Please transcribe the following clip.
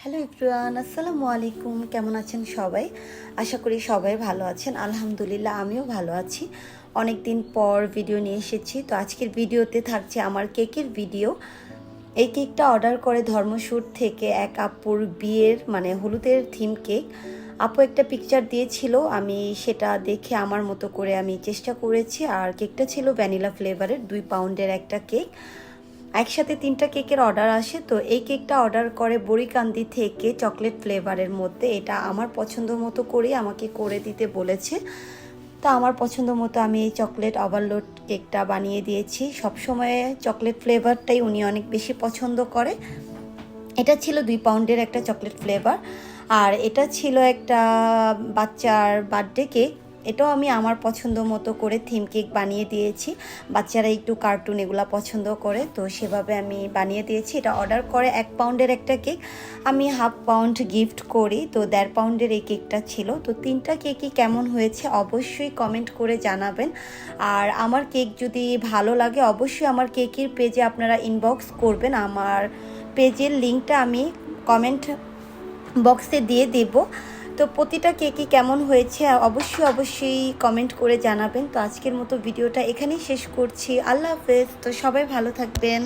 Hello everyone, আসসালামু আলাইকুম। কেমন আছেন সবাই? আশা করি সবাই ভালো আছেন। আলহামদুলিল্লাহ আমিও ভালো আছি। অনেক দিন পর ভিডিও নিয়ে এসেছি। তো আজকের ভিডিওতে থাকছে আমার কেকের ভিডিও। এই কেকটা অর্ডার করে ধর্মশুট থেকে এক আপুর বিয়ের হলুদের থিম কেক। আপু একটা পিকচার দিয়েছিল, আমি সেটা দেখে আমার মতো করে আমি চেষ্টা করেছি। আর কেকটা ছিল ভ্যানিলা ফ্লেভারের, 2 পাউন্ডের একটা কেক। একসাথে 3টা কেকের অর্ডার আসে। তো এই কেকটা অর্ডার করে বড়িকান্দি থেকে চকলেট ফ্লেভারের মধ্যে। এটা আমার পছন্দ মতো করে আমাকে করে দিতে বলেছে। তা আমার পছন্দ মতো আমি এই চকলেট ওভারলোড কেকটা বানিয়ে দিয়েছি। সবসময় চকলেট ফ্লেভারটাই উনি অনেক বেশি পছন্দ করে। এটা ছিল 2 পাউন্ডের একটা চকলেট ফ্লেভার। আর এটা ছিল একটা বাচ্চার বার্থডে কেক। এটাও আমি আমার পছন্দ মতো করে থিম কেক বানিয়ে দিয়েছি। বাচ্চারা একটু কার্টুন এগুলো পছন্দ করে, তো সেভাবে আমি বানিয়ে দিয়েছি। এটা অর্ডার করে 1 পাউন্ডের একটা কেক, আমি 1/2 পাউন্ড গিফট করি। তো 1.5 পাউন্ডের এই কেকটা ছিল। তো 3টা কেকই কেমন হয়েছে অবশ্যই কমেন্ট করে জানাবেন। আর আমার কেক যদি ভালো লাগে অবশ্যই আমার কেকের পেজে আপনারা ইনবক্স করবেন। আমার পেজের লিঙ্কটা আমি কমেন্ট বক্সে দিয়ে দেব। তো প্রতিটা কেকই কেমন হয়েছে অবশ্যই কমেন্ট করে জানাবেন। তো আজকের মতো ভিডিওটা এখানেই শেষ করছি। আল্লাহ হাফেজ। তো সবাই ভালো থাকবেন।